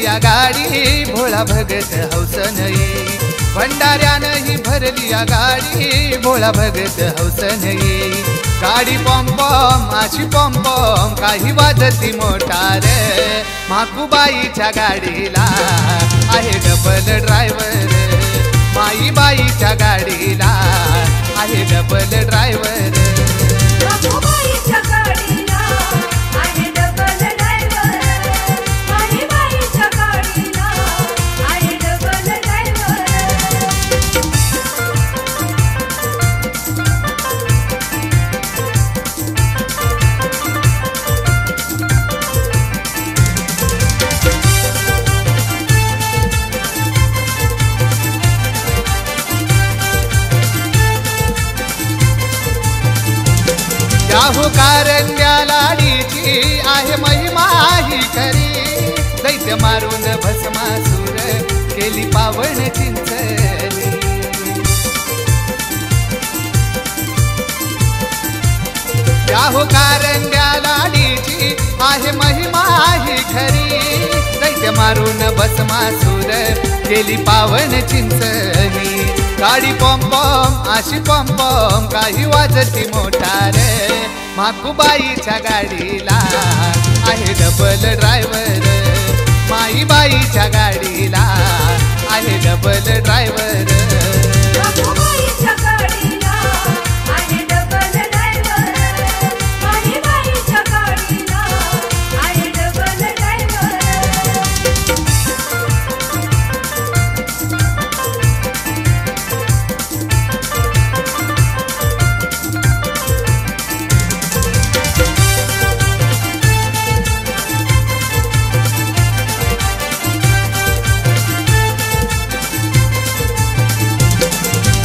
या गाडी भोळा भगत हौसन येई भंडाऱ्यानं ही भरली या गाडी भोळा भगत हौसन येई गाडी पॉम पॉम अशी पॉम पॉम काही वाजती मोटार माकूबाईच्या गाडीला आहे डबल ड्रायव्हर माईबाईच्या गाडीला आहे डबल ड्रायव्हर माकूबाईच्या गाडीला आहे डबल ड्रायव्हर माईबाईच्या गाडीला आहे डबल ड्रायव्हर याहू कारंज्या लाडीची आहे महिमा ही खरी दैत्य मारून भस्मासूर केली पावन चिंचली याहू कारंज्या लाडीची आहे महिमा ही खरी दैत्य मारून भस्मासूर केली पावन चिंचली गाडी पॉम पॉम अशी पॉम पॉम काही वाजती मोटार माकूबाईच्या गाडीला आहे डबल ड्रायव्हर माईबाईच्या गाडीला आहे डबल ड्रायव्हर माकूबाईच्या गाडीला आहे डबल ड्रायव्हर माईबाईच्या गाडीला आहे डबल ड्रायव्हर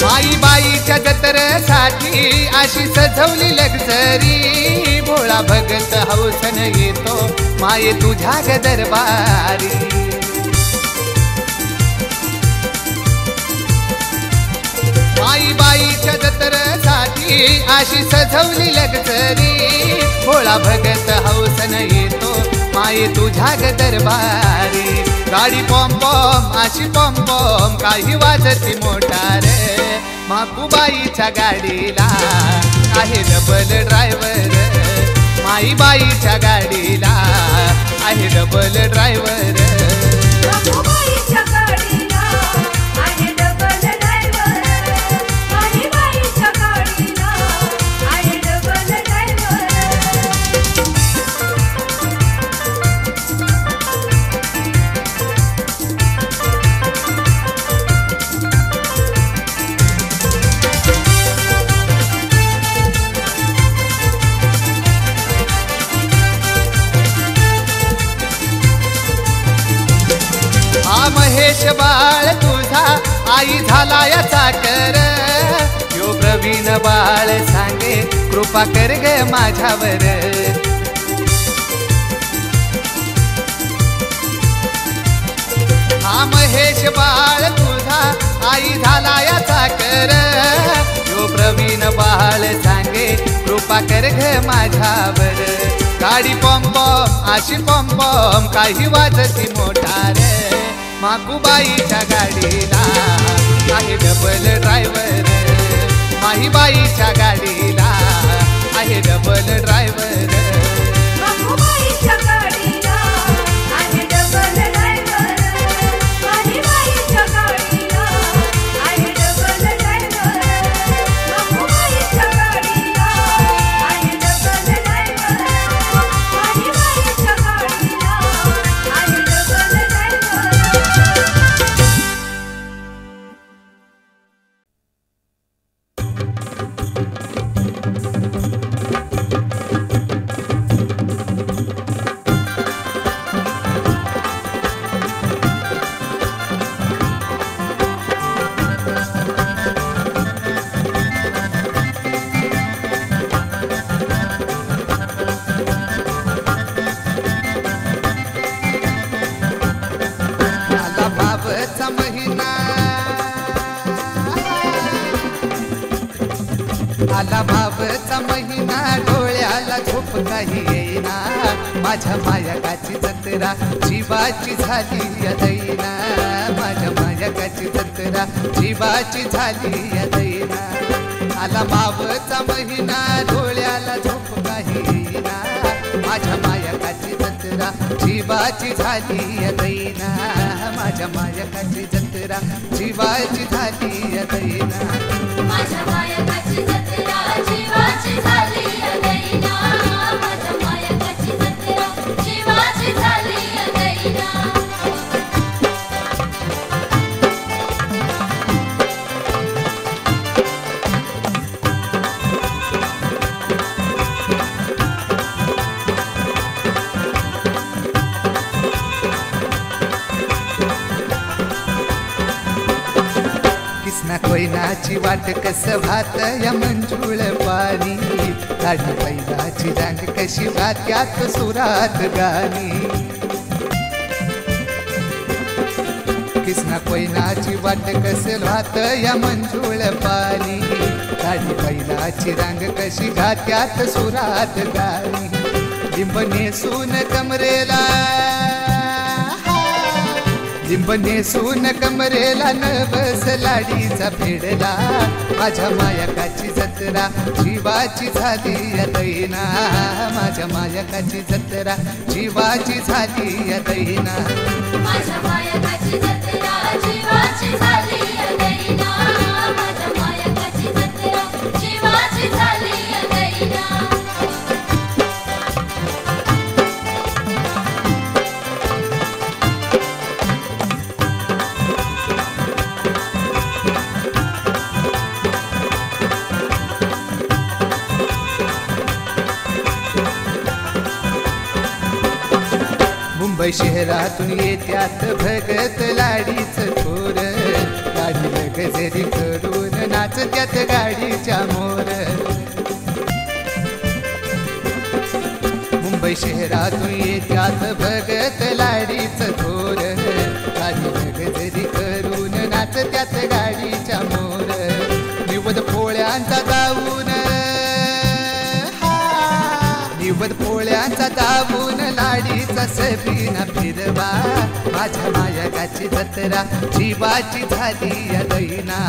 माईबाईच्या जत्रेसाठी अशी सजवली लक्झरी भोळा भगत हौसन येतो माये तुझ्या ग दरबारी माईबाईच्या जत्रेसाठी अशी सजवली लक्झरी भोळा भगत हौसन येतो माये तुझ्या ग दरबारी गाडी पॉम पॉम अशी पॉम पॉम काही वाजती मोटार माकूबाईच्या गाडीला आहे डबल ड्रायव्हर माईबाईच्या गाडीला आहे डबल ड्रायव्हर माकूबाईच्या गाडीला आहे डबल ड्रायव्हर माईबाईच्या गाडीला आहे डबल ड्रायव्हर हा महेश बाळ तुझा आई झाला याचा कर यो प्रवीण बाळ सांगे कृपा कर ग माझ्यावर हा महेश बाळ तुझा आई झाला याचा कर यो प्रवीण बाळ सांगे कृपा कर ग माझ्यावर गाडी पॉम पॉम अशी पॉम पॉम काही वाजती मोटार माकूबाईच्या गाडीला आहे डबल ड्रायव्हर माहीबाईच्या गाडीला आहे डबल ड्रायव्हर माकूबाईच्या गाडीला आहे डबल ड्रायव्हर माईबाईच्या गाडीला आहे डबल ड्रायव्हर माकूबाईच्या गाडीला आहे डबल ड्रायव्हर माईबाईच्या गाडीला आहे डबल ड्रायव्हर आला भावचा महिना डोळ्याला झोप काही येईना माझ्या मायकाची जत्रा जीवाची झाली या दैना माझ्या मायकाची जत्रा जीवाची झाली या दैना आला मावचा महिना डोळ्याला झोप काही येईना माझ्या मायकाची जत्रा जीवाची झाली या दैना माझ्या मायकाची जत्रा जीवाची झाली या दैना माझ्या मायकाची जत्रा जीवाची झाली या दैना माझ्या मायकाची जत्रा जीवाची झाली या दैना कृष्णा कोयनाची वाट कस भात या मंजुळ पाणी काढी पैलाची रांग कशी वाट्यात सुरात गाणी कृष्णा कोयनाची वाट कस भात या मंजुळ पाणी काढी पैलाची रांग कशी घात्यात सुरात गाणी लिंब नेसून कमरेला लिंब नेसून कमरेला नवस लाडीचा फेडला माझ्या मायकाची जत्रा जीवाची झाली या दैना माझ्या मायकाची जत्रा जीवाची झाली या दैना माझ्या मायकाची जत्रा जीवाची झाली या दैना माझ्या मायकाची जत्रा जीवाची झाली या दैना मुंबई शहरातून येत्यात भगत लाडीच थोर गाडीला गजरी करून नाचत्यात गाडीच्या मोर मुंबई शहरातून येत्यात भगत लाडीच थोर गाडीला गजरी करून नाचत्यात गाडीच्या मोर निवद पोळ्यांचा गाऊन निवद पोळ्यांचा दाबून लाडीचा सबिना फिरवा माझ्या मायकाची जत्रा जीवाची झाली या दैना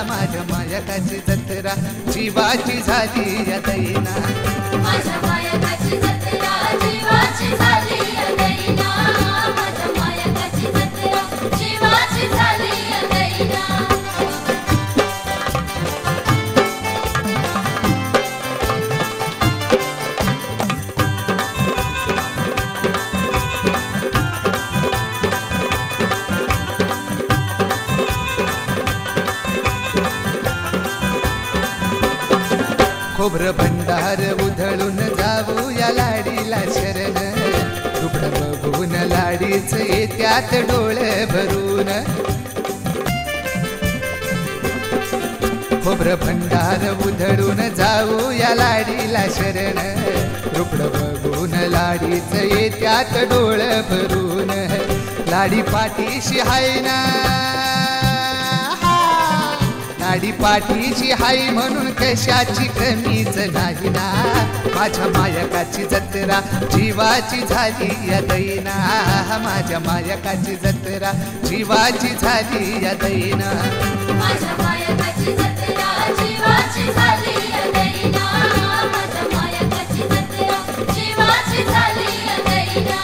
माझ्या मायकाची जत्रा जीवाची झाली या दैना माझ्या मायकाची जत्रा जीवाची झाली या दैना माझ्या मायकाची जत्रा जीवाची झाली या दैना खोबरं भंडार उधळून जाऊ या लाडीला शरण तुकडं बघून लाडीच येत्यात डोळे भरून खोबरं भंडार उधळून जाऊ या लाडीला शरण रुपडं बघून लाडीच येत्यात डोळे भरून लाडी पाठीशी हाय ना लाडी पाठीची हाय म्हणून कशाची कमीच नाही ना माझ्या मायकाची जत्रा जीवाची झाली या दैना माझ्या मायकाची जत्रा जीवाची झाली या दैना माझ्या मायकाची जत्रा जीवाची झाली या दैना माझ्या मायकाची जत्रा जीवाची झाली या दैना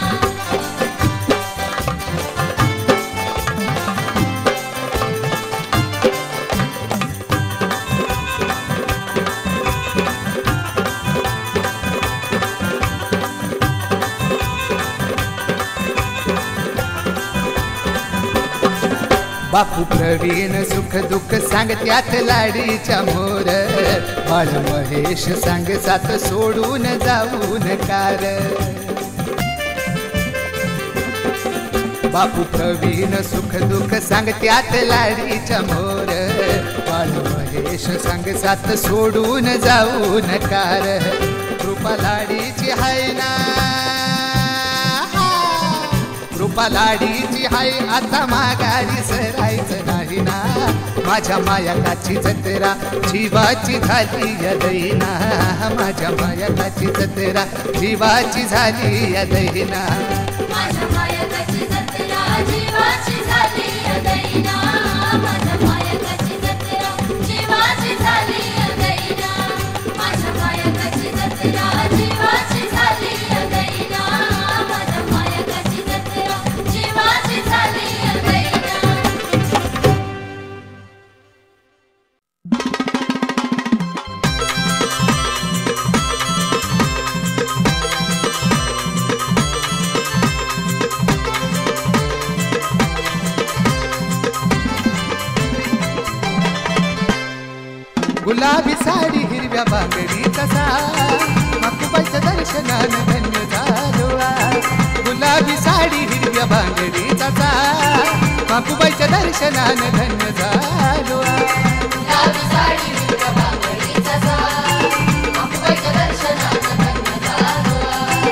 बापू प्रवीण सुख दुःख सांगत्यात लाडीच्या मोर बाळ महेश सांग साथ सोडून जाऊन कार बापू प्रवीण सुख दुःख सांगत्यात लाडीच्या मोर बाळ महेश सांग साथ सोडून जाऊन कार कृपा लाडीची हाय ना कृपा लाडीची हाय आता माघारी सरायचं नाही ना माझ्या मायकाची जत्रा जीवाची झाली या दैना माझ्या मायकाची जत्रा जीवाची झाली या दैना माझ्या मायकाची जत्रा जीवाची झाली या दैना माझ्या मायकाची जत्रा जीवाची झाली या दैना माझ्या मायकाची जत्रा जीवाची झाली या दैना माझ्या मायकाची जत्रा जीवाची झाली या दैना गुलाबी साडी हिरव्या बांगडीचा साज माकुबाईच्या दर्शनानं धन्य झालो आज. गुलाबी साडी हिरव्या बांगडीचा साज माकुबाईच्या दर्शनानं धन्य झालो आज. गुलाबी साडी हिरव्या बांगडीचा साज माकुबाईच्या दर्शनानं धन्य झालो आज.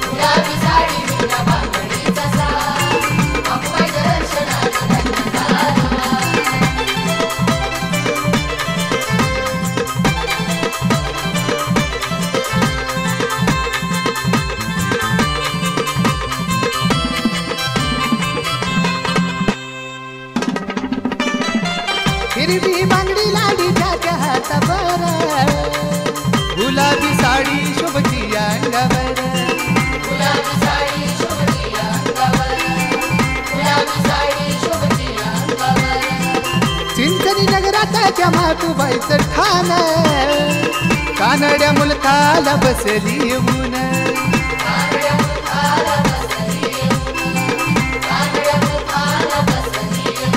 गुलाबी साडी हिरव्या बांगडीचा साज माकुबाईच्या दर्शनानं धन्य झालो आज. हिरवी बांगडी लाडी त्याच्या हातावर गुलाबी साडी शोभती अंगावर. गुलाबी साडी शोभती अंगावर गुलाबी साडी शोभती अंगावर चिंचणी नगराच्या मातुबाईचं ठाण कानड्या मुलखाला बसली येऊन. कानड्या मुखाला बसली येऊन कानड्या मुखाला बसली येऊन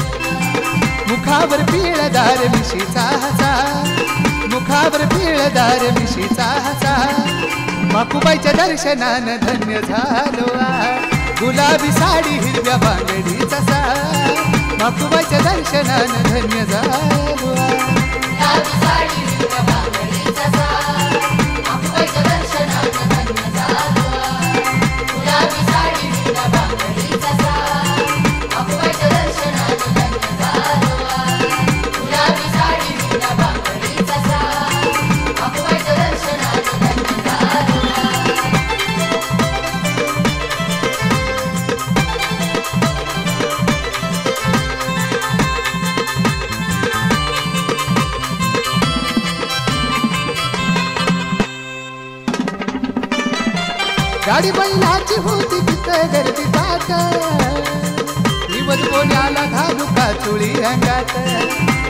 मुखावर पिळदार मिशीचा हसा मुखावर पिळदार मिशीचा हसा माकुबाईच्या दर्शनानं धन्य झालो आज. गुलाबी साडी हिरव्या बांगडीचा साज माकुबाईच्या दर्शनानं धन्य झालो आज. गुलाबी साडी हिरव्या बांगडीचा साज माकुबाईच्या दर्शनानं धन्य झालो आज. गुलाबी साडी हिरव्या बांगडीचा साज माकुबाईच्या दर्शनानं धन्य झालो आज. गुलाबी साडी हिरव्या बांगडीचा साज माकुबाईच्या दर्शनानं धन्य झालो आज. गाडी बैलाची होती तिथं गर्दी ताट दिवस कोण्याला घालू का चोळी अंगात.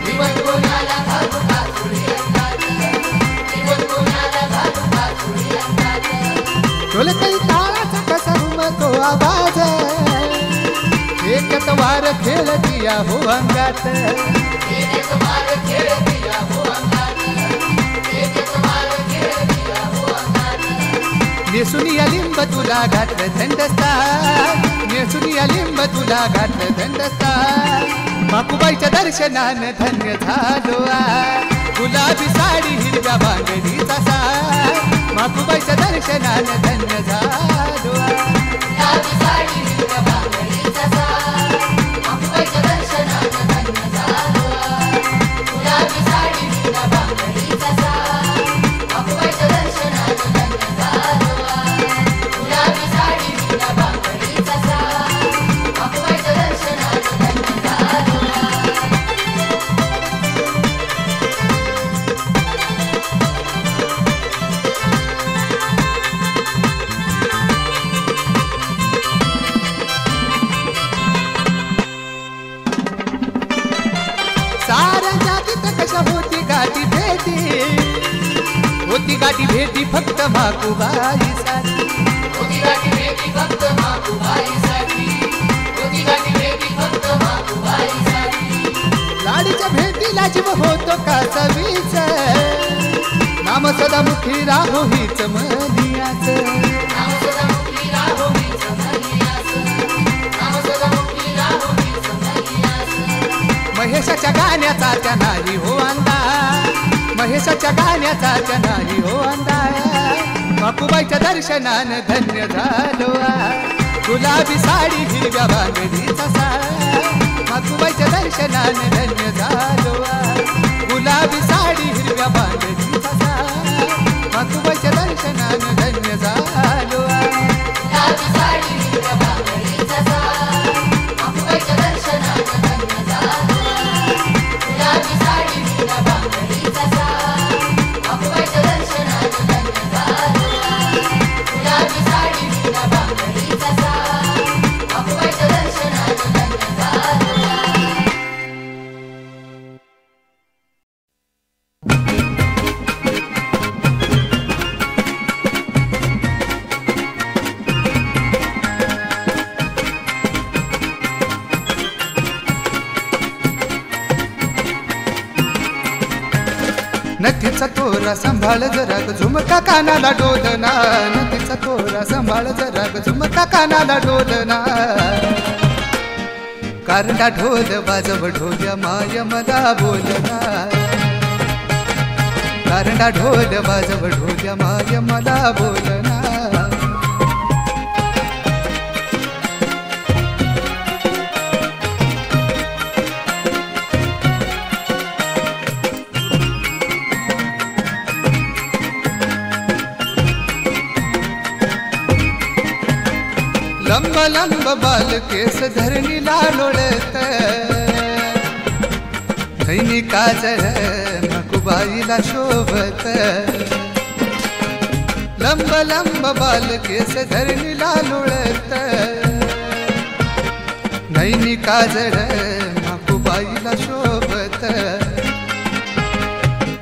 दिवस कोणाला घालू का चोळी अंगात दिवस कोणाला घालू का चोळी अंगात ढोलकई ताळाचा कसा घुमतो आवाज एकच वार खेळतिया हो अंगात. एकच वार खेळतिया हो अंगात एकच वार खेळतिया हो अंगात नेसुनिया लिंब तुला घातलं थंडस्तार नेसुनिया लिंब तुला घातलं थंडस्तार माकुबाईच्या दर्शनानं धन्य झालो आज. गुलाबी साडी हिरव्या बांगडीचा साज माकुबाईच्या दर्शनानं धन्य झालो आज. गुलाबी साडी हिरव्या बांगडीचा साज माकुबाईच्या दर्शनानं धन्य झालो आज. गुलाबी साडी हिरव्या बांगडीचा साज माकुबाईच्या दर्शनानं धन्य झालो आज. गुलाबी साडी हिरव्या बांगडीचा साज माकुबाईच्या दर्शनानं धन्य झालो आज. साऱ्या जातीत कशा होती गाठी भेटी होती गाठी भेटी फक्त माकुबाईसाठी. होती गाठी भेटी फक्त माकुबाईसाठी होती गाठी भेटी फक्त माकुबाईसाठी लाडीच्या भेटीला जीव होतो का सवीच नाम सदा मुखी राहो हीच मनियाच. नाम सदामुखी राहो हीच मनियास नाम सदामुखी राहो हीच मनियास महेशाच्या गाण्याचा त्या नाही हो अंदाज महेशाच्या गाण्याचा त्या नाही हो अंदाज माकुबाईच्या दर्शनानं धन्य झालो आज. गुलाबी साडी हिरव्या बांगडीचा साज माकुबाईच्या दर्शनानं धन्य झालो नथीचा तोरा सांभाळ जरा ग झुमका कानाला डोलना नथीचा तोरा सांभाळ जरा ग झुमका कानाला डोलना कारंडा ढोल वाजव ढोल्या माय मला बोलना कारंडा ढोल वाजव ढोल्या माय मला बोलना लंब लंब बाल केस धरणीला लोळत धैनी काजळ मकुबाईला शोभत लंब लंब बाल केस धरणीला लोळत धैनी काजळ मकुबाईला शोभत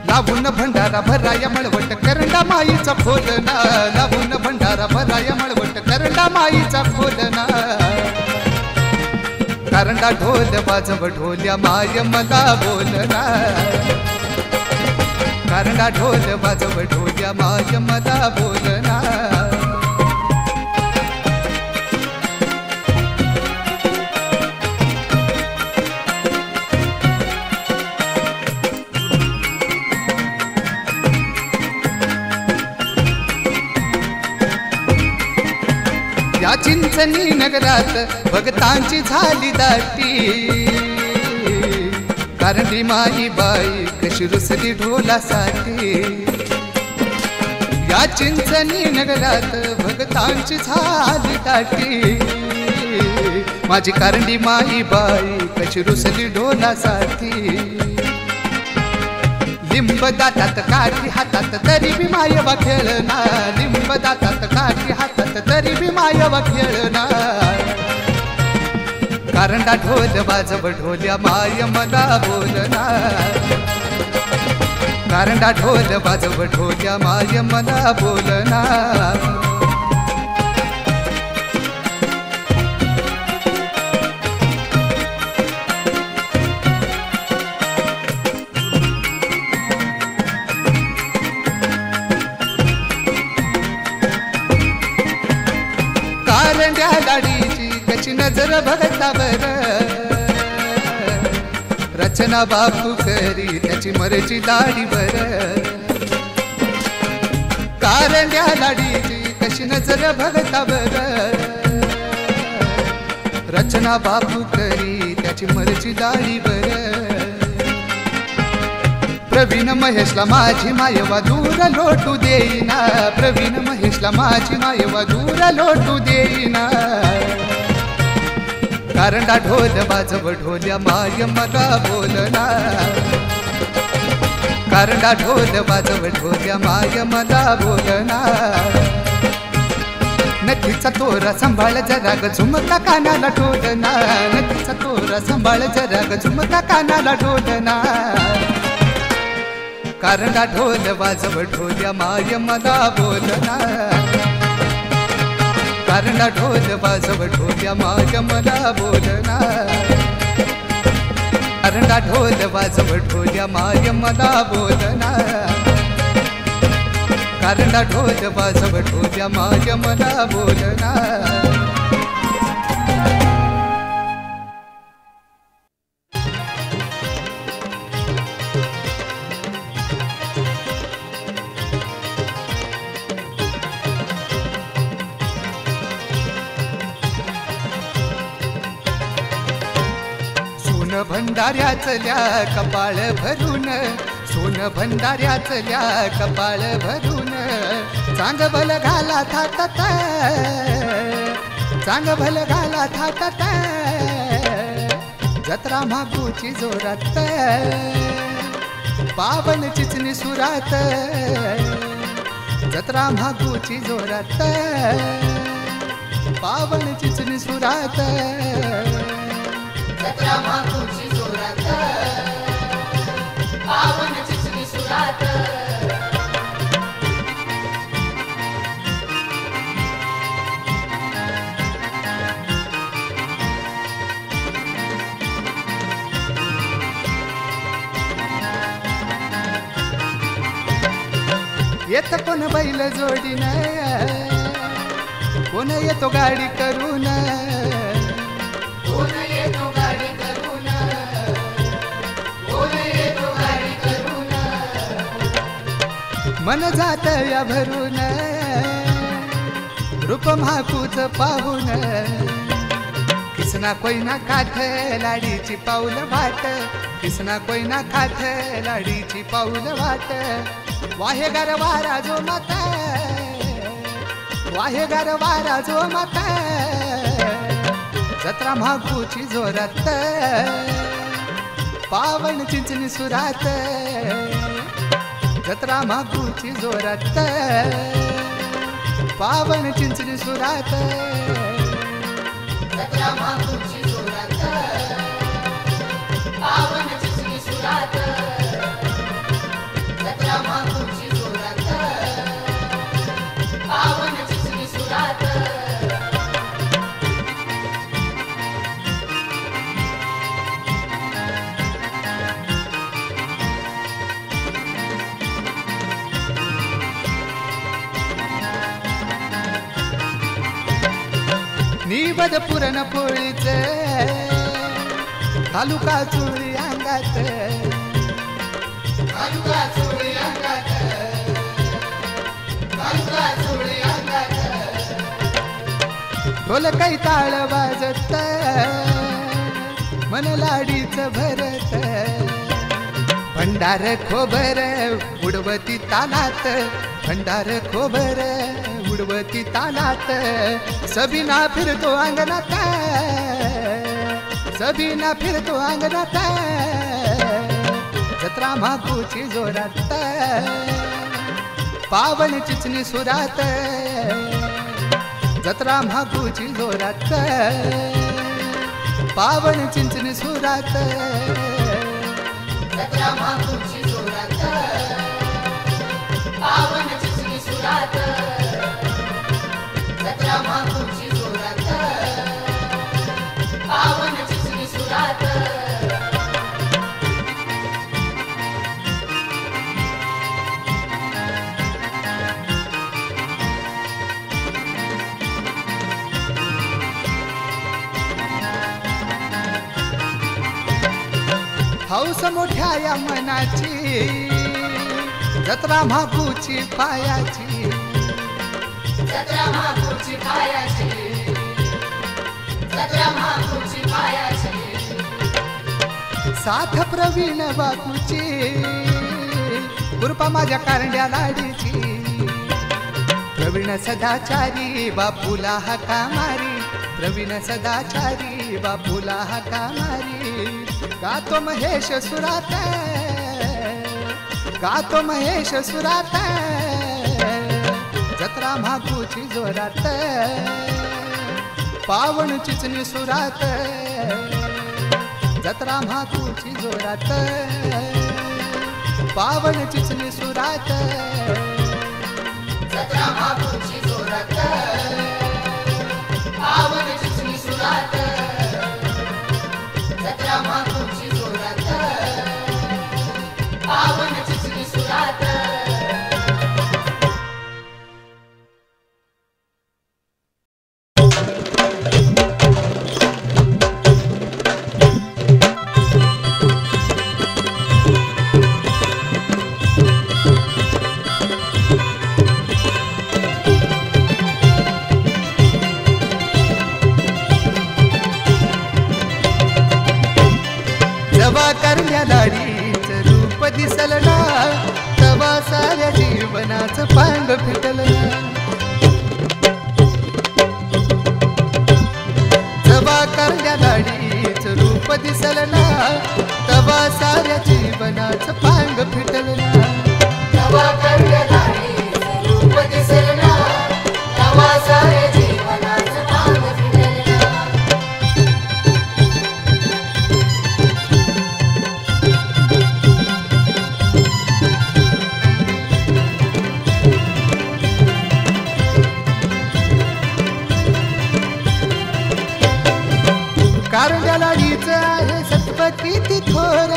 लावून भंडारा भराया मळवट करंडा माईचा फोलना लावून भंडारा भराया मळवट करंडा माईचा फोलना कारंडा ढोल वाजव ढोल्या माय मला बोलना कारंडा ढोल वाजव ढोल्या माय मला बोलना या चिंचणी नगरात भगतांची झाली दाटी कारंडी माई बाई कशी रुसली ढोलासाठी या चिंचणी नगरात भगतांची झाली दाटी माझी कारंडी माई बाई कशी रुसली ढोलासाठी लिंब दातात काठी हातात तरी बी मायवा खेळना लिंब दातात काठी हातात तरी बी मायवा खेळना कारंडा ढोल वाजव ढोल्या माय मला बोलना कारंडा ढोल वाजव ढोल्या माय मला बोलना कारंड्या लाडीची कशी नजर भगतावर रचना बापू करी त्याची मर्जी लाडीवर कारंड्या लाडीची कशी नजर भगतावर रचना बापू करी त्याची मर्जी लाडीवर प्रवीण महेशला माझी मायवा दूर लोटू देईना प्रवीण महेशला माझी मायवा दूर लोटू देईना कारंडा ढोल वाजव ढोल्या माय मला बोलना कारंडा ढोल वाजव ढोल्या माय मला बोलना नथीचा तोरा सांभाळ जरा ग झुमका कानाला ढोलना नथीचा तोरा सांभाळ जरा ग झुमका कानाला ढोलना कारंडा ढोल वाजव ढोल्या माय मला बोलना कारंडा ढोल वाजव ढोल्या माय मला बोलना कारंडा ढोल वाजव ढोल्या माय मला बोलना कारंडा ढोल वाजव ढोल्या माय मला बोलना सोन भंडाऱ्याचल्या कपाळ भरून सोन भंडाऱ्याचल्या कपाळ भरून चांग भल घाला थाटत चांग भल घाला थाटत जत्रा मागूची जोरात पावन चिचणी सुरात जत्रा मागूची जोरात पावन चिचणी सुरात जत्रा मागूची जोरात पावन चिचणी सुरात येत कोण बैल जोडीन, कोण येतो गाडी करून, कोण येतो गाडी करून, कोण येतो गाडी करून. मन जात या भरून रूप म्हाकूच पाहून. किसना कोयना काठ लाडीची पाऊल वाट, किसना कोयना काठ लाडीची पाऊल वाट. वाहे गार वारा जो माता, वाहे गार वारा जो माता. जत्रा म्हाकूची जोरात, पावन चिंचणी सुरात. जत्रा म्हाकूची जोरात, पावन चिंचणी सुरात. जत्रा म्हाकूची जोरात, पावन चिंचणी सुरात. जत्रा म्हाकूची जोरात, पावन चिंचणी सुरात. निवद पुरण पोळीचे घालू का चुळी अंगात, घालू का चुळी अंगात, घालू का चुळी अंगात. ढोल काही ताळ वाजत, मन लाडीच भरत. भंडार खोबर उडवती तालात, भंडार खोबर उडवती तालात. सबीना फिरतो अंगणात, सबीना फिरतो अंगणात. जत्रा म्हाकूची जोरात, पावन चिंचणी सुरात. जत्रा म्हाकूची जोरात, पावन चिंचणी सुरात. जत्रा म्हाकूची जोरात, पावन चिंचणी सुरात. जत्रा म्हाकूची जोरात, पावन चिंचणी सुरात. हौस मोठ्या या मनाची, जत्रा म्हाकूची पायाची. जत्रा म्हाकूची पायाची, जत्रा म्हाकूची पायाची. साथ प्रवीण बापूची, कृपा माझ्या कारंड्या लाडीची. प्रवीण सदाचारी बापूला हाका मारी, प्रवीण सदाचारी बापूला हाका मारी. गातो महेश सुरात, गातो महेश सुरात. जत्रा म्हाकूची जोरात, पावन चिंचणी सुरात. जत्रा म्हाकूची जोरात, पावन चिंचणी सुरात. जत्रा म्हाकूची जोरात, पावन चिंचणी सुरात. जत्रा म्हाकूची जोरात, पावन चिंचणी सुरात. जवा करण्या लाडीच रूप दिसल ना, तवा साऱ्या जीवनाचं पांग फिटल ना. जवा करण्या लाडीच रूप दिसल ना, तवा साऱ्या जीवनाचं पांग फिटल ना. तवा करण्या लाडीचं रूप दिसल ना, तवा साऱ्या जीवनाचं पांग फिटल ना. कारंड्या लाडीचं आहे सत्व किती थोर,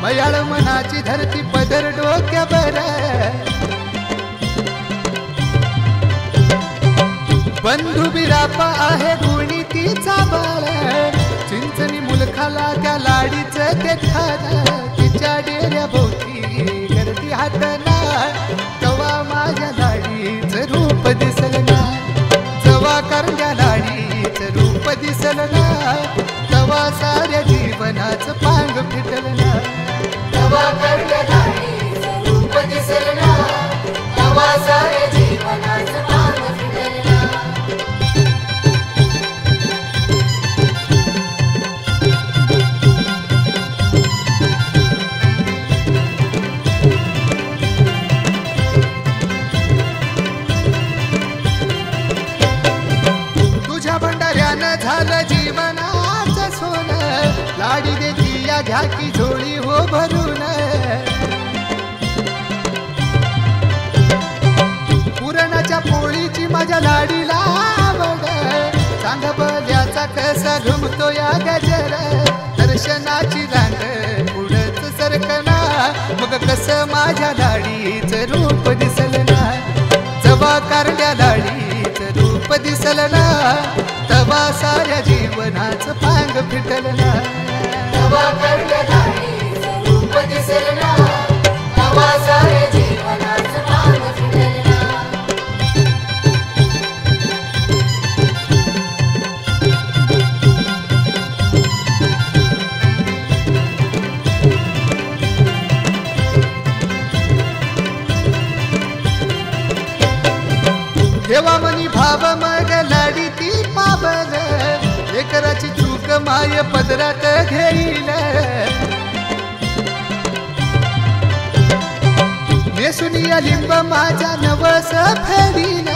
मयाळ मनाची धरती पदर डोक्यावर. बंधू बिरापा आहे गुणी तिचा बाळ, चिंचणी मुलखाला त्या लाडीचं ते ठाण, तिच्या डेऱ्या भोवती गर्दी हातना, तवा माझ्या लाडीचं रूप दिसल ना, जवा करण्या लाडीचं रूप दिसल ना, तवा साऱ्या जीवनाचं पांग फिटल ना, तवा करण्या लाडीचं रूप दिसल ना, तवा साऱ्या जीवनाचं पांग फिटल ना. झालं जीवनाचं सोनं, लाडी देती या घ्या की झोळी हो भरून, पुरणाच्या पोळीची माझ्या लाडीला आवड, सांग बल्याचा कसा घुमतो या गजर, दर्शनाची रांग पुढच सरकना, मग कसं माझ्या लाडीचं रूप दिसल ना, जवा करण्या लाडीचं रूप दिसल ना, तवा साऱ्या जीवनाचं पांग फिटल ना, तवा करण्या लाडीचं रूप दिसल ना, तवा साऱ्या जीवनाचं पांग फिटल ना. देवा मनी भाव मग लाडी ती पाबल, लेकराची चूक माय पदरात घेईल, नेसुनिया लिंब माझ्या नवस फेडील,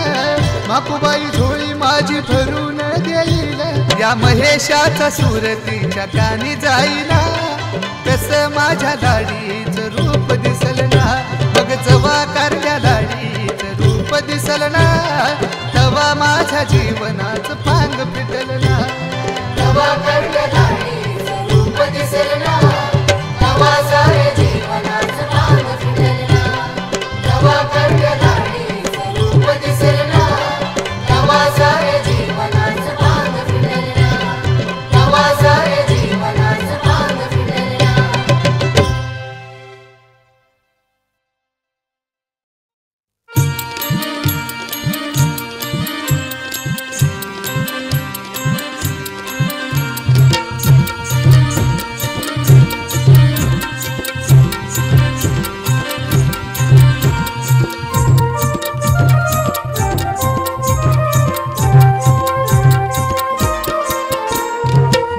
मापूबाई झोळी माझी भरून देईल, या महेशाचा सुरतीच्या कानी जाईल, कसं माझ्या लाडीचं रूप दिसल ना, मग जवा करण्या लाडीचं रूप दिसल ना, तवा माझ्या जीवनाचं पांग फिटल ना, तवा करण्या लाडीचं रूप दिसल ना, तवा साऱ्या जीवनाचं पांग फिटल ना, तवा करण्या लाडीचं रूप दिसल ना, तवा साऱ्या जीवनाचं पांग फिटल ना, तवा साऱ्या जीवनाचं पांग फिटल ना.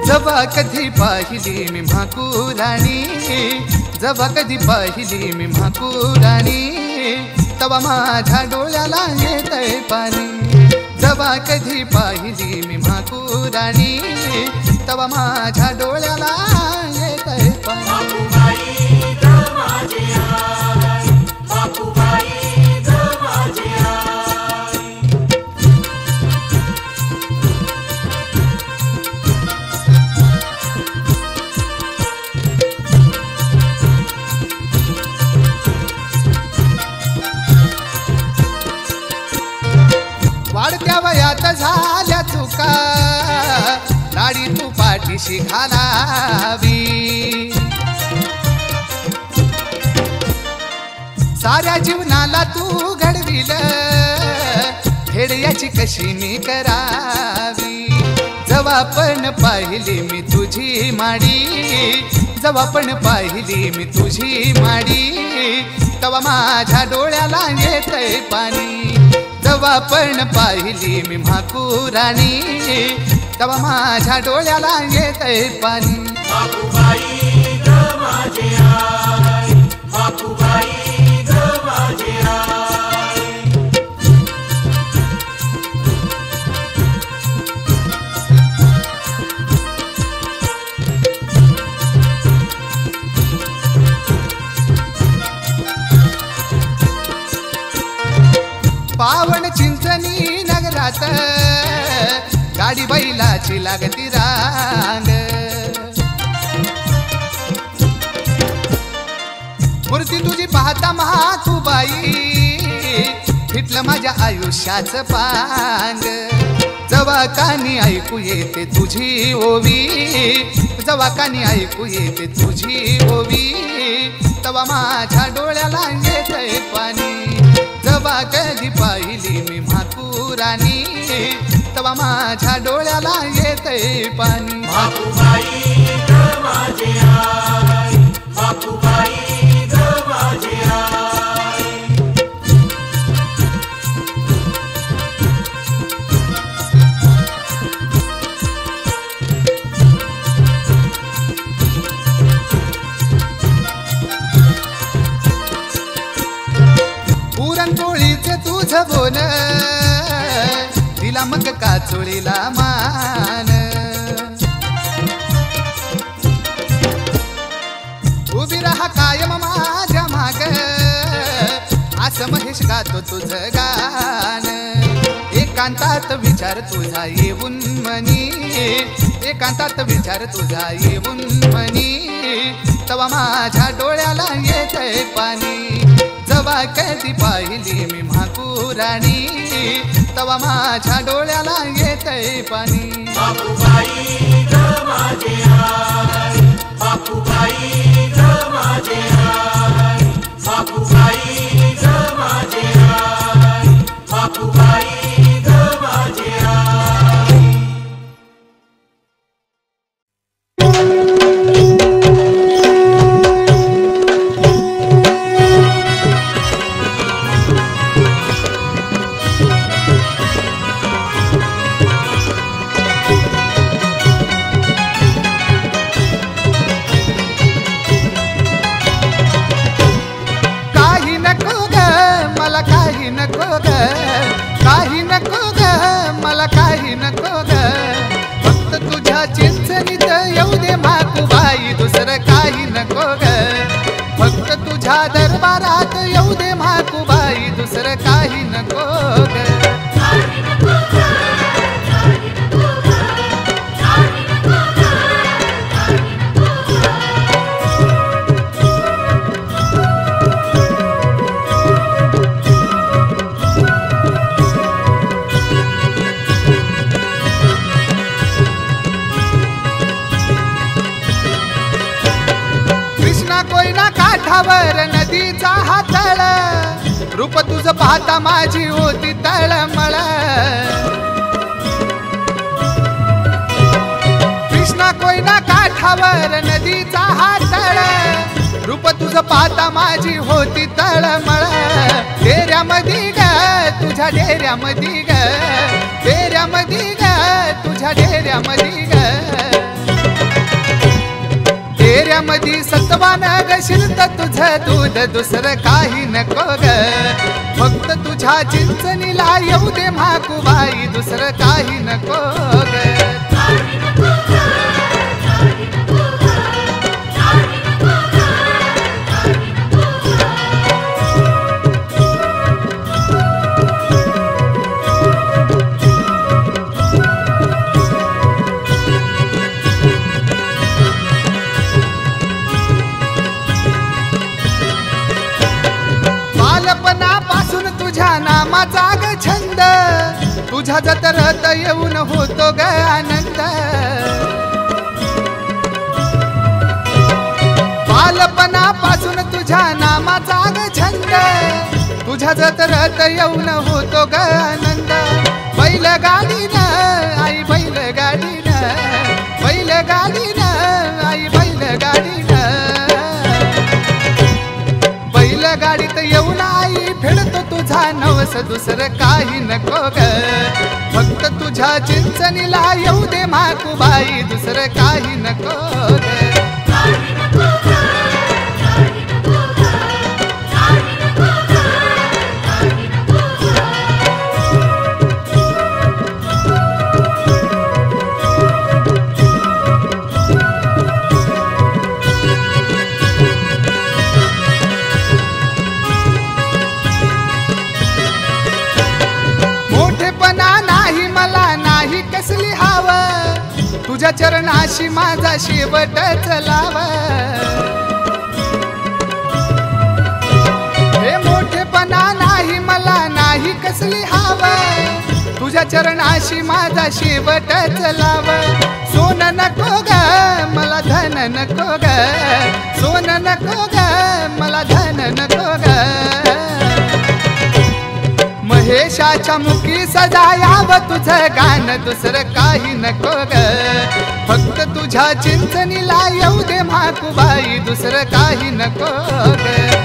जवा कधी पाहिली मी म्हाकुराणी, जवा कधी पाहिली मी म्हाकुराणी, तवा माझ्या डोळ्याला येतंय पाणी, जवा कधी पाहिली मी म्हाकुराणी, तवा माझ्या डोळ्याला येतंय पाणी. वाढत्या वयात झाल्या चुका, लाडी तू पाठीशी घालावी, साऱ्या जीवनाला तू घडविल, फेड याची कशी मी करावी, जवा पण पाहिली मी तुझी माडी, जवा पण पाहिली मी तुझी माडी, तवा माझ्या डोळ्याला येतंय पाणी, जवा पण पाहिली मी म्हाकुराणी, तवा माझ्या डोळ्याला येतंय पाणी. पावन चिंचणी नगरात, गाडी बैलाची लागती रांग, मूर्ती तुझी पाहता महातुबाई, मिटलं माझ्या आयुष्याचं पांग जवा कानी ऐकू येते तुझी ओवी जवा कानी ऐकू येते तुझी ओवी तवा माझ्या डोळ्याला येतंय पाणी जवा कधी पाहिली मी म्हाकुरानी तवा माझ्या डोळ्याला येतंय पाणी बापूबाई ग माझे आई बापूबाई ग माझे आई पुरणपोळीचे तुझं बोल तिला मग काचोळीला मान उभी राहा कायम माझ्या माग असं महेश गातो तुझं गान एकांतात विचार तुझा येऊन मनी एकांतात विचार तुझा येऊन मनी तवा माझ्या डोळ्याला येतंय पाणी जवा कधी पाहिली मी म्हाकुराणी तवा माझ्या डोळ्याला येतंय पाणी बापूबाई ग माझे आई बापूबाई ग माझे आई बापूबाई ग माझे आई बापूबाई ग माझे आई काही नको ग मला काही नको ग फक्त तुझ्या चिंचणीत येऊ दे म्हाकुबाई दुसरं काही नको ग फक्त तुझ्या दरबारात येऊ दे म्हाकुबाई दुसरं काही नको ग कोयना काठावर नदीचा हातळ रूप तुझं पाहता माझी होती तळमळ कृष्णा कोयना काठावर नदीचा हातळ रूप तुझं पाहता माझी होती तळमळ डेऱ्यामध्ये ग तुझ्या डेऱ्यामध्ये ग डेऱ्यामध्ये ग तुझ्या डेऱ्यामध्ये ग डेऱ्यामध्ये सत्वान ग शिरत तुझं दूध दुसरं काही नको ग फक्त तुझ्या चिंचणीला येऊ दे म्हाकुबाई दुसरं काही नको ग बालपणापासून तुझ्या नामाचा ग छंद तुझ्या जत्रत येऊन होतो ग आनंद बालपणापासून तुझ्या नामाचा ग छंद तुझ्या जत्रत येऊन होतो ग आनंद बैलगाडीनं आई बैलगाडीनं बैलगाडीनं आई बैलगाडीनं बैलगाडीत येऊन आई फेडतो तुझा नवस दुसरं काही नको ग फक्त तुझ्या चिंचणीला येऊ दे म्हाकुबाई दुसरं काही नको ग नाही मला नाही कसली हवं तुझ्या चरणाशी माझा शेवटच लाव हे मोठेपणा नाही मला नाही तुझ्या चरणाशी माझा शेवटच लाव सोन नको ग मला धन नको ग सोन नको ग मला धन नको ग महेशाच्या मुखी सदा यावं तुझं गाण दुसरं काही नको ग फक्त तुझ्या चिंचणीला येऊ दे माकूबाई दुसरं काही नको ग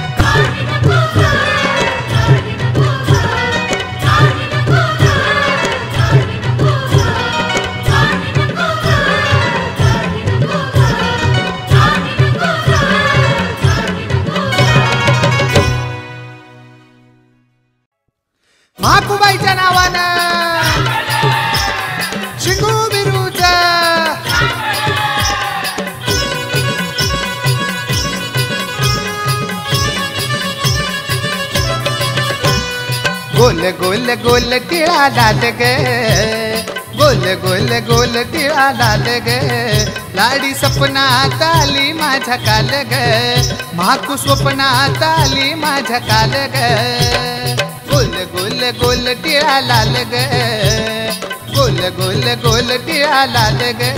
माकूबाईच्या नावानं शिंगू बिरूच गोल गोल गोल टिळा लाल ग गोल गोल गोल टिळा लाल ग लाडी सपनात आली माझ्या काल ग माकू स्वप्नात आली माझ्या काल ग गोल गोल गोल टिळा लाल ग गोल गोल गोल टिळा लाल ग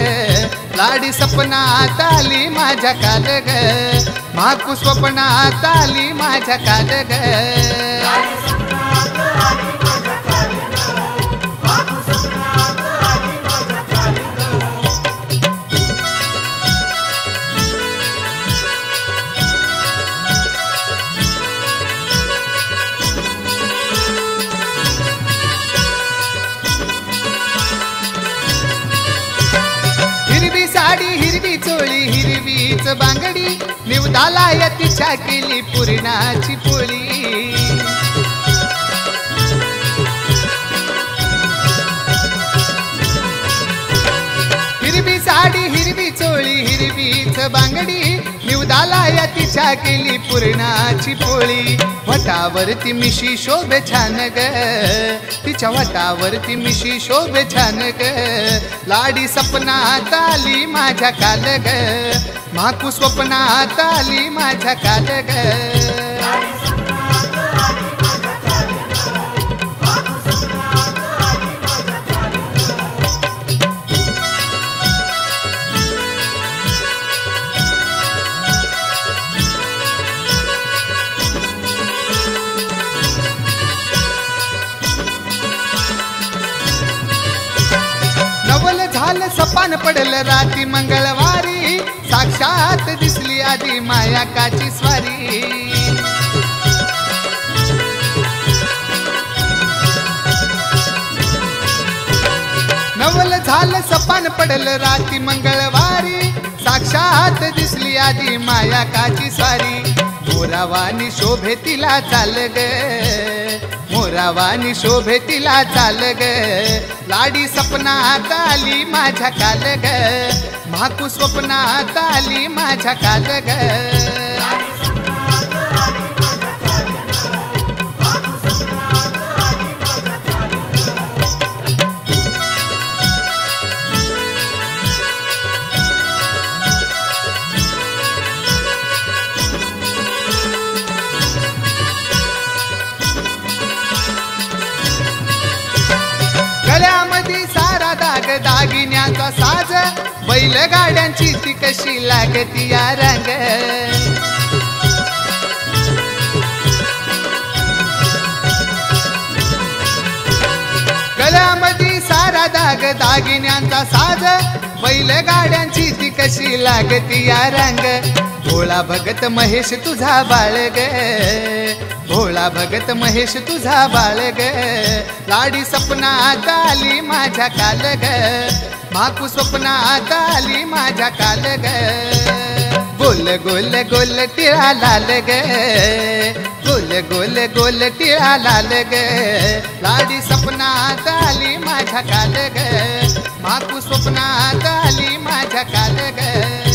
लाडी सपनात आली माझ्या काल ग माकू स्वप्नात आली माझ्या काल ग हिरवी चोळी हिरवीच बांगडी निवदाला तिच्या केली पुरणाची पोळी हिरवी साडी हिरवी चोळी हिरवीच बांगडी निवदाला तिच्या केली पुरणाची पोळी वटावरती मिशी शोभे छान ग तिच्या वटावरती मिशी शोभे छान ग लाडी सपनात आली माझ्या काल ग माकू स्वप्नात आली माझ्या काल ग झालं सपान पडलं राती मंगळवारी साक्षात दिसली आधी मायाकाची स्वारी नवल झालं सपान पडलं राती मंगळवारी साक्षात दिसली आधी मायाकाची स्वारी मोरावानी शोभे तिला चाल ग मोरावानी शोभे तिला चाल ग लाडी सपनात आली माझ्या काल ग माकू स्वप्नात आली माझ्या काल ग दागिन्याचा साज बैलगाड्यांची ती कशी लागती या रंग गळ्यामध्ये सारा दाग दागिन्यांचा साज बैलगाड्यांची ती कशी लागती या रंग भोळा भगत महेश तुझा बाळ ग भोळा भगत महेश तुझा बाळ ग लाडी सपनात आली माझ्या काल ग माकू स्वप्नात आली माझ्या काल ग गोल गोल गोल टिळा लाल ग गोल गोल गोल टिळा लाल ग लाडी सपनात आली माझ्या काल ग माकू स्वप्नात आली माझ्या काल ग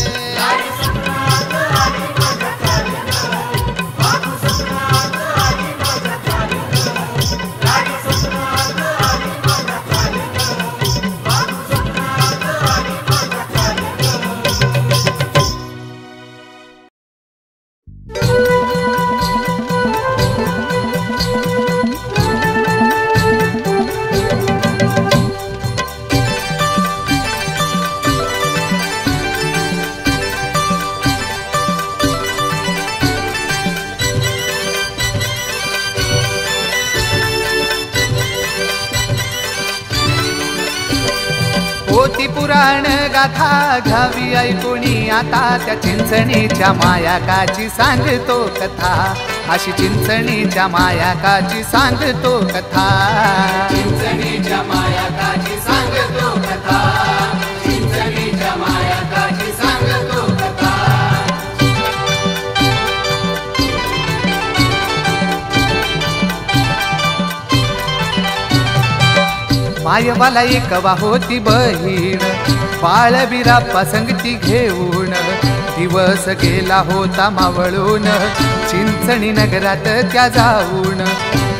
पुराण गाथा घ्यावी ऐकुणी आता त्या चिंचणीच्या मायाकाची सांगतो कथा अशी चिंचणीच्या मायाकाची सांगतो कथा चिंचणीच्या मायाकाची सांगतो कथा चिंचणीच्या मायाकाची सांगतो कथा मायवाला एकवा होती बहीण बाळबिराप्पा संगती घेऊन दिवस गेला होता मावळून चिंचणी नगरात त्या जाऊन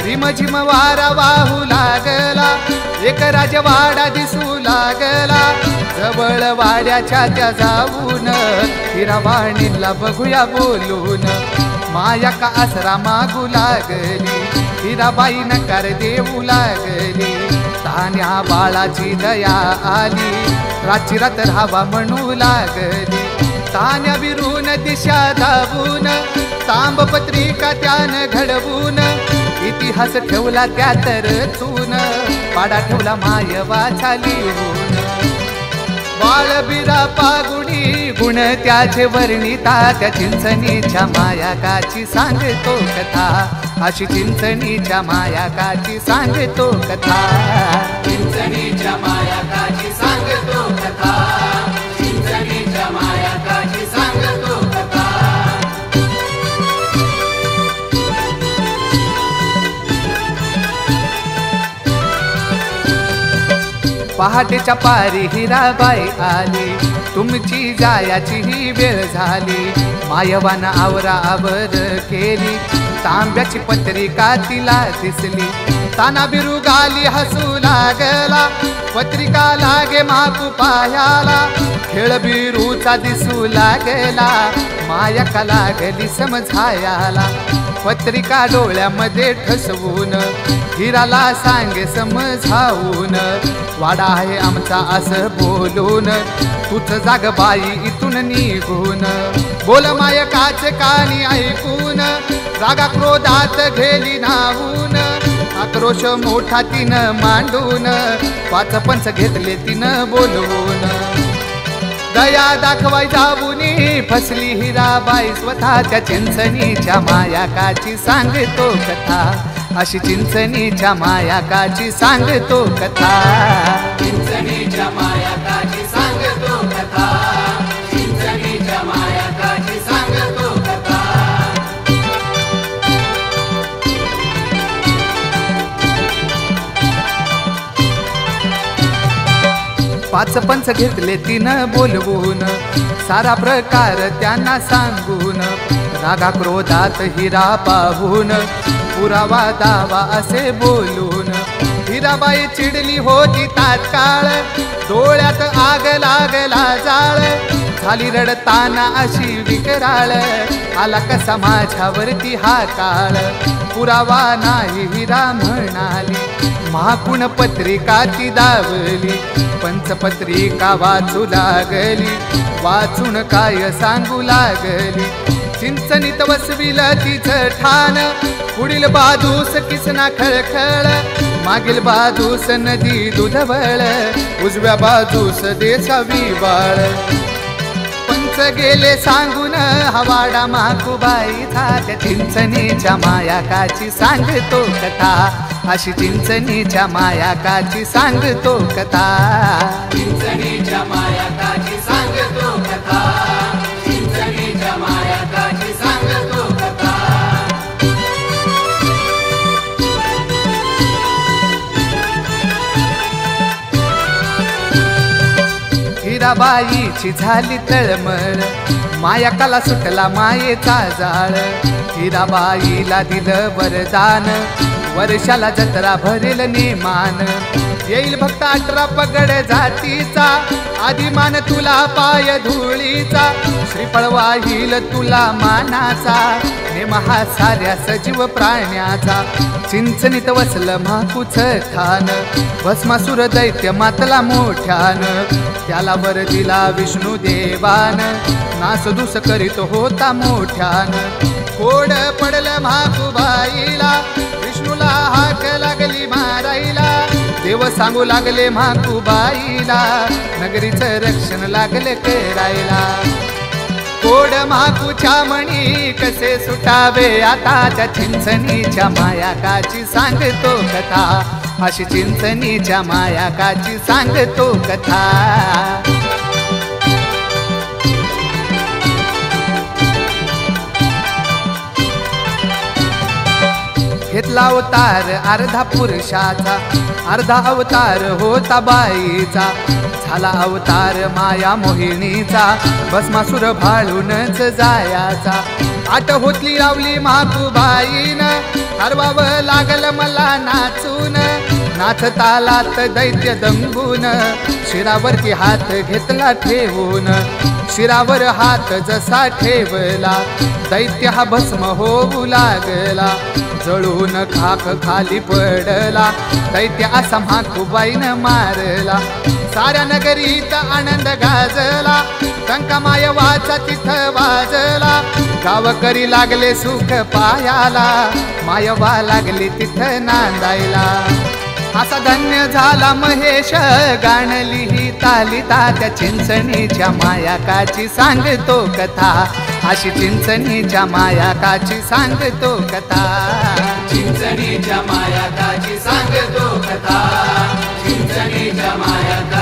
रिमझिम वारा वाहू लागला एक राजवाडा दिसू लागला जवळ वाड्याच्या त्या जाऊन हिरावाणीला बघूया बोलून माया का आसरा मागू लागली हिराबाई नकार देऊ लागली तान्या बाळाची दया आली राची रात राहावा म्हणू लागली तान्या विरून दिशा दाबून तांबपत्रिका त्यानं घडवून इतिहास ठेवला त्या तर चून पाडा ठेवला मायवाचा लिहून बाळबिराप्पा गुणी गुण त्याचे वर्णिता त्या चिंचणीच्या मायाकाची सांगतो कथा अशी चिंचणीच्या मायाकाची सांगतो कथा चिंचणीच्या मायाकाची सांगतो कथा चिंचणीच्या मायाकाची सांगतो कथा पहाटेच्या पारी हिराबाई आली तुमची जायाची ही वेळ झाली मायवान आवरावर केली तांब्याची पत्रिका तिला दिसली ताना बिरुगाली हसू लागला पत्रिका लागे माकू पायाला खेळ बिरूचा दिसू लागला माया का लागली समजायाला पत्रिका डोळ्यामध्ये ठसवून हिराला सांगे समजावून वाडा आहे आमचा असं बोलून तुझ जाग बाई इथून निघून बोल मायकाचे कानी ऐकून रागा क्रोधात गेली नाहून आक्रोश मोठा तिनं मांडून पाच पंच घेतले तिनं बोलवून दया दाखवाय जाऊनी फसली हिराबाई स्वतः त्या चिंचणीच्या मायाकाची सांगतो कथा अशी चिंचणीच्या मायाकाची सांगतो कथा चिंचणीच्या मायाकाची सांगतो कथा चिंचणीच्या मायाकाची सांगतो कथा पाच पंच घेतले तिनं बोलवून सारा प्रकार त्यांना सांगून रागा क्रोधात हिरा पाहून पुरावा दावा असे बोलून हिराबाई चिडली होती तात्काळ डोळ्यात आग लागला जाळ झाली रडताना अशी विकराळ आला कसा माझ्यावरती हा काळ पुरावा नाही हिरा म्हणाली महाकुण पत्रिका ती दावली पंचपत्रिका वाचू लागली वाचून काय सांगू लागली चिंचणीत वसविल तिचं ठाण पुढील बाजूस किसना खळखळ मागील बाजूस नदी दुधवळ उजव्या बाजूस देसावी बाळ पंच गेले सांगून हवाडा माकूबाईचा त्या चिंचणीच्या मायाकाची सांगतो कथा अशी चिंचणीच्या मायाकाची सांगतो कथा चिंचणीच्या मायाकाची सांगतो कथा चिंचणीच्या मायाकाची सांगतो कथा हिराबाईची झाली तळमळ मायाकाला सुटला मायेचा जाळ हिराबाईला दिलं वरदान वर्षाला जत्रा भरेल नेमान येईल भक्त 18 पगड जातीचा आदिमान तुला पाय धुळीचा श्रीफळ वाहील तुला मानाचा नेम हा साऱ्या सजीव प्राण्याचा चिंचणीत वसलं माकूच ठाण भस्मासुर दैत्य मातला मोठ्यान त्याला वर दिला विष्णू देवान नासधूस करीत होता मोठ्यान कोड पडलं माकूबाईला विष्णूला हाक लागली मारायला देव सांगू लागले म्हाकूबाईला, नगरीचं रक्षण लागले करायला. कोड म्हाकूच्या मणी कसे सुटावे आता, त्या चिंचणीच्या मायाकाची सांगतो कथा, अशी चिंचणीच्या मायाकाची सांगतो कथा. घेतला अवतार अर्धा पुरुषाचा, अर्धा अवतार होता बाईचा, झाला अवतार माया मोहिनीचा, भस्मासुर भाळूनच जायाचा. आट होतली लावली म्हाकूबाईन, हरवावं लागल मला नाचून, नाच तालात दैत्य दंगून, शिरावरती हात घेतला ठेवून, शिरावर हात जसा ठेवला, दैत्य हा भस्म होऊ लागला, जळून खाक खाली पडला, दैत्य असा म्हाकूबाईनं मारला. साऱ्या नगरीत आनंद गाजला, टंकामाय वाचा तिथं वाजला, गावकरी लागले सुख पायाला, मायवा लागली तिथं नांदायला. असा धन्य झाला महेश गाणली ही तालिता, त्या चिंचणीच्या मायाकाची सांगतो कथा, अशी चिंचणीच्या मायाकाची सांगतो कथा. चिंचणीच्या मायाकाची सांगतो कथा, चिंचणीच्या मायाकाची